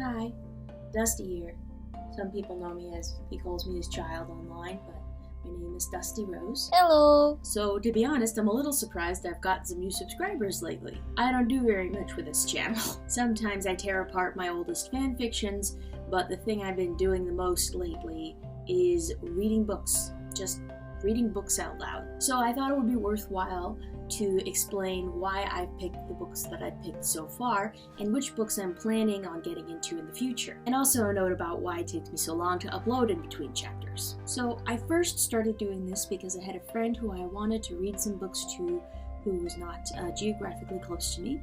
Hi, Dusty here. Some people know me as, he calls me his child online, but my name is Dusty Rose. Hello! So, to be honest, I'm a little surprised I've gotten some new subscribers lately. I don't do very much with this channel. Sometimes I tear apart my oldest fanfictions, but the thing I've been doing the most lately is reading books. Just reading books out loud. So I thought it would be worthwhile to explain why I've picked the books that I've picked so far and which books I'm planning on getting into in the future. And also a note about why it takes me so long to upload in between chapters. So I first started doing this because I had a friend who I wanted to read some books to who was not geographically close to me.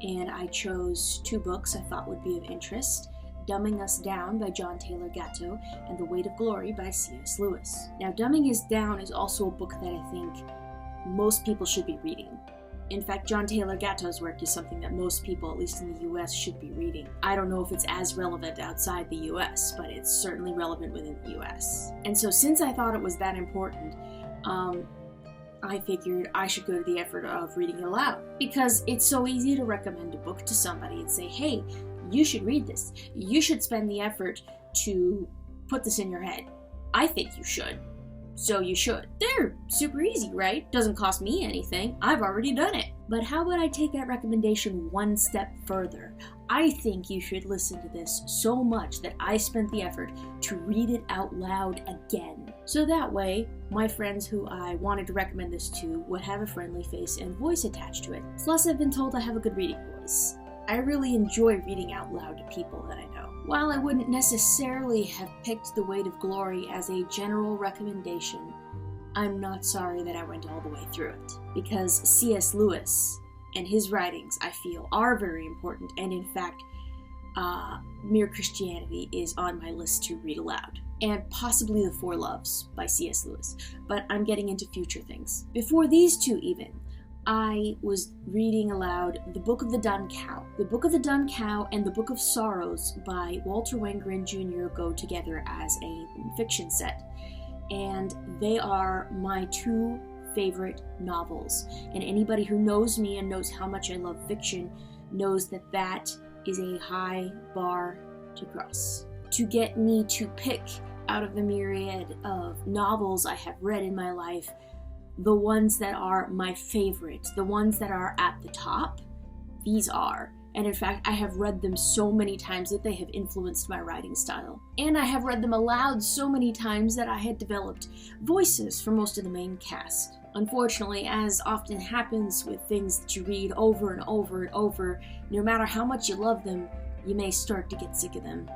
And I chose two books I thought would be of interest: Dumbing Us Down by John Taylor Gatto and The Weight of Glory by C.S. Lewis. Now, Dumbing Us Down is also a book that I think most people should be reading. In fact, John Taylor Gatto's work is something that most people, at least in the US, should be reading. I don't know if it's as relevant outside the US, but it's certainly relevant within the US. And so since I thought it was that important, I figured I should go to the effort of reading it aloud. Because it's so easy to recommend a book to somebody and say, hey, you should read this. You should spend the effort to put this in your head. I think you should. So you should. They're super easy, right? Doesn't cost me anything. I've already done it. But how about I take that recommendation one step further? I think you should listen to this so much that I spent the effort to read it out loud again. So that way, my friends who I wanted to recommend this to would have a friendly face and voice attached to it. Plus, I've been told I have a good reading voice. I really enjoy reading out loud to people that I know. While I wouldn't necessarily have picked The Weight of Glory as a general recommendation, I'm not sorry that I went all the way through it. Because C.S. Lewis and his writings, I feel, are very important, and in fact, Mere Christianity is on my list to read aloud. And possibly The Four Loves by C.S. Lewis, but I'm getting into future things. Before these two even, I was reading aloud The Book of the Dun Cow. The Book of the Dun Cow and The Book of Sorrows by Walter Wangerin Jr. go together as a fiction set, and they are my two favorite novels. And anybody who knows me and knows how much I love fiction knows that that is a high bar to cross. To get me to pick out of the myriad of novels I have read in my life, the ones that are my favorite, the ones that are at the top, these are. And in fact, I have read them so many times that they have influenced my writing style. And I have read them aloud so many times that I had developed voices for most of the main cast. Unfortunately, as often happens with things that you read over and over and over, no matter how much you love them, you may start to get sick of them.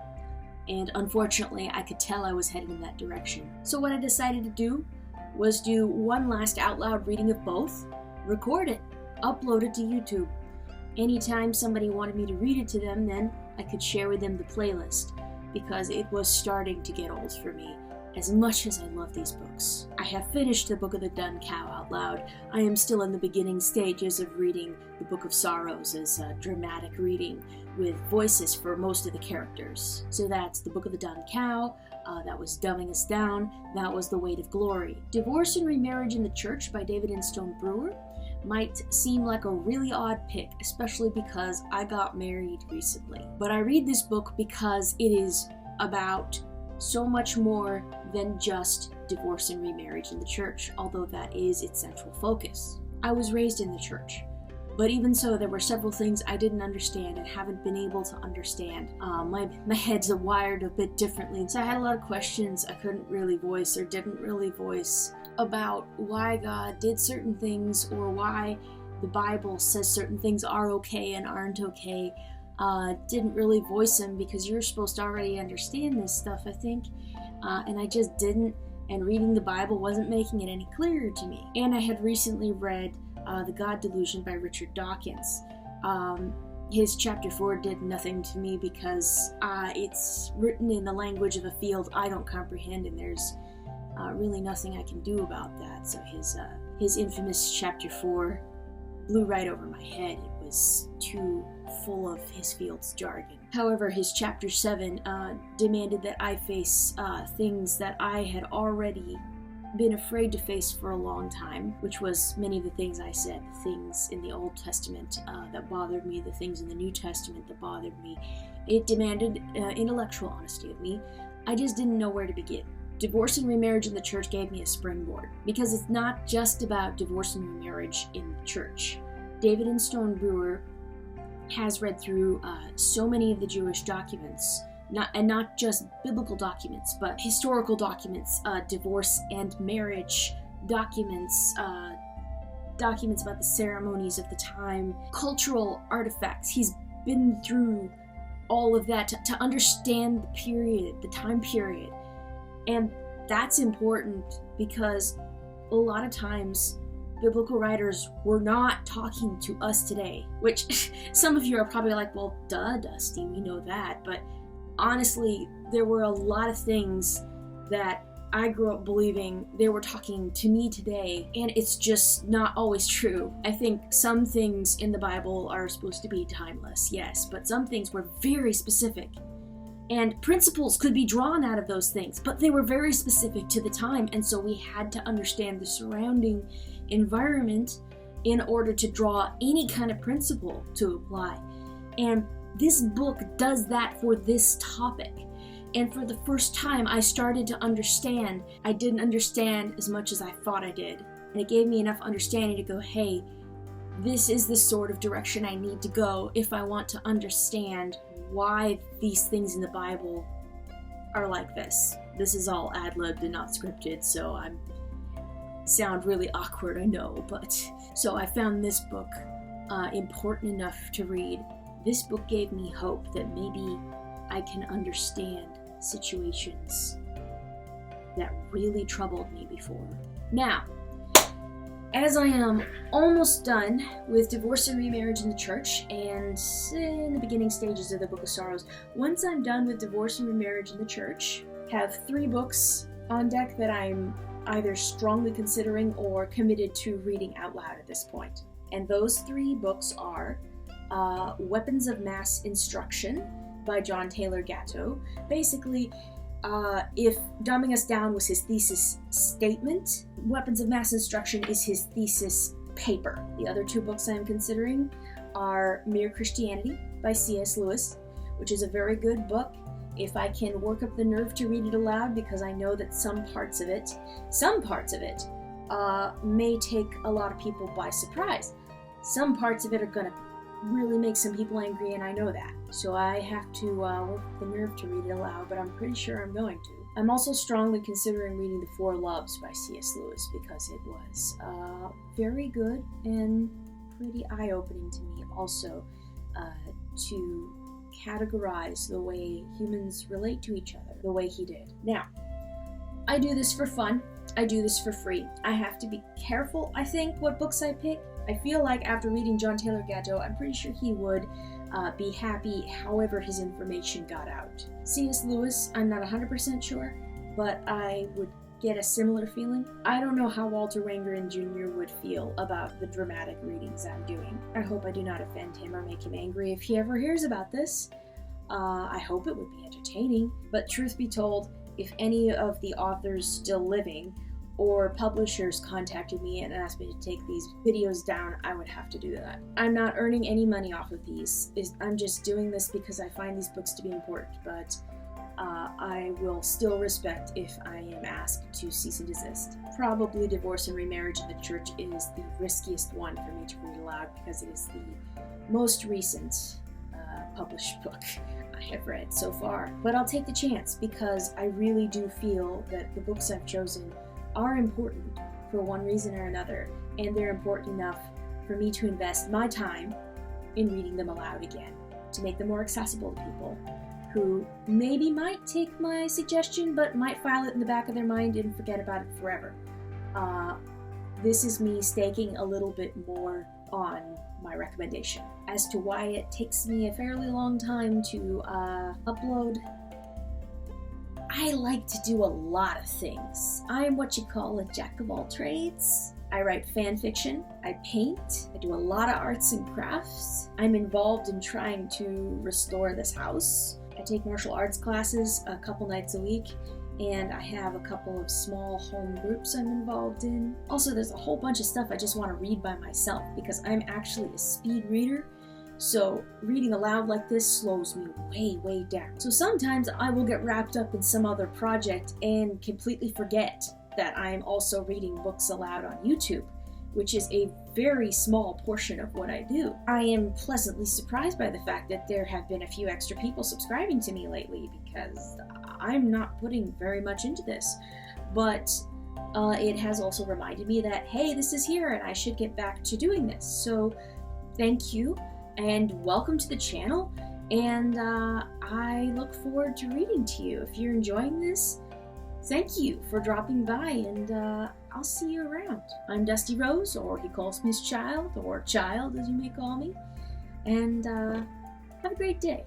And unfortunately, I could tell I was headed in that direction. So what I decided to do was do one last out loud reading of both, record it, upload it to YouTube. Anytime somebody wanted me to read it to them, then I could share with them the playlist, because it was starting to get old for me, as much as I love these books. I have finished The Book of the Dun Cow out loud. I am still in the beginning stages of reading The Book of Sorrows as a dramatic reading with voices for most of the characters. So that's The Book of the Dun Cow, that was Dumbing Us Down, that was The Weight of Glory. Divorce and Remarriage in the Church by David and Stone Brewer might seem like a really odd pick, especially because I got married recently. But I read this book because it is about so much more than just divorce and remarriage in the church, although that is its central focus. I was raised in the church, but even so, there were several things I didn't understand and haven't been able to understand. My head's wired a bit differently, so I had a lot of questions I couldn't really voice or didn't really voice about why God did certain things or why the Bible says certain things are okay and aren't okay. Didn't really voice them because you're supposed to already understand this stuff, I think, and I just didn't, and reading the Bible wasn't making it any clearer to me. And I had recently read The God Delusion by Richard Dawkins. His chapter 4 did nothing to me because it's written in the language of a field I don't comprehend, and there's really nothing I can do about that. So his infamous chapter 4 blew right over my head. It was too full of his field's jargon. However, his chapter 7 demanded that I face things that I had already been afraid to face for a long time, which was many of the things I said, the things in the Old Testament that bothered me, the things in the New Testament that bothered me. It demanded intellectual honesty of me. I just didn't know where to begin. Divorce and remarriage in the church gave me a springboard, because it's not just about divorce and remarriage in the church. David and Stone Brewer has read through so many of the Jewish documents, not just biblical documents, but historical documents, divorce and marriage documents, documents about the ceremonies of the time, cultural artifacts. He's been through all of that to understand the period, the time period. And that's important because a lot of times biblical writers were not talking to us today, which some of you are probably like, well, duh, Dusty, we know that. But honestly, there were a lot of things that I grew up believing they were talking to me today, and it's just not always true. I think some things in the Bible are supposed to be timeless, yes, but some things were very specific. And principles could be drawn out of those things, but they were very specific to the time, and so we had to understand the surrounding environment in order to draw any kind of principle to apply. And this book does that for this topic. And for the first time, I started to understand. I didn't understand as much as I thought I did. And it gave me enough understanding to go, hey, this is the sort of direction I need to go if I want to understand why these things in the Bible are like this. This is all ad-libbed and not scripted, so I sound really awkward, I know. But so I found this book important enough to read. This book gave me hope that maybe I can understand situations that really troubled me before. Now, as I am almost done with divorce and remarriage in the church and in the beginning stages of the Book of Sorrows, once I'm done with divorce and remarriage in the church, have 3 books on deck that I'm either strongly considering or committed to reading out loud at this point. And those 3 books are Weapons of Mass Instruction by John Taylor Gatto. Basically, if Dumbing Us Down was his thesis statement, Weapons of Mass Instruction is his thesis paper. The other 2 books I'm considering are Mere Christianity by C.S. Lewis, which is a very good book if I can work up the nerve to read it aloud, because I know that some parts of it may take a lot of people by surprise. Some parts of it are going to really make some people angry, and I know that. So I have to work the nerve to read it aloud, but I'm pretty sure I'm going to. I'm also strongly considering reading The Four Loves by C.S. Lewis, because it was very good and pretty eye-opening to me also to categorize the way humans relate to each other the way he did. Now, I do this for fun. I do this for free. I have to be careful, I think, what books I pick. I feel like after reading John Taylor Gatto, I'm pretty sure he would be happy however his information got out. C.S. Lewis, I'm not 100% sure, but I would get a similar feeling. I don't know how Walter Wangerin Jr. would feel about the dramatic readings I'm doing. I hope I do not offend him or make him angry if he ever hears about this. I hope it would be entertaining, but truth be told, if any of the authors still living or publishers contacted me and asked me to take these videos down, I would have to do that. I'm not earning any money off of these. I'm just doing this because I find these books to be important, but I will still respect if I am asked to cease and desist. Probably Divorce and Remarriage in the Church is the riskiest one for me to read aloud, because it is the most recent published book I have read so far. But I'll take the chance, because I really do feel that the books I've chosen are important for one reason or another, and they're important enough for me to invest my time in reading them aloud again, to make them more accessible to people who maybe might take my suggestion but might file it in the back of their mind and forget about it forever. This is me staking a little bit more on my recommendation. As to why it takes me a fairly long time to upload, I like to do a lot of things. I am what you call a jack of all trades. I write fan fiction, I paint, I do a lot of arts and crafts. I'm involved in trying to restore this house. I take martial arts classes a couple nights a week, and I have a couple of small home groups I'm involved in. Also, there's a whole bunch of stuff I just want to read by myself because I'm actually a speed reader, so reading aloud like this slows me way down. So sometimes I will get wrapped up in some other project and completely forget that I'm also reading books aloud on YouTube, which is a very small portion of what I do. I am pleasantly surprised by the fact that there have been a few extra people subscribing to me lately because I'm not putting very much into this. But it has also reminded me that, hey, this is here and I should get back to doing this. So thank you and welcome to the channel, and I look forward to reading to you. If you're enjoying this, thank you for dropping by, and I'll see you around. I'm Dusty Rose, or he calls me his child, or child as you may call me, and have a great day.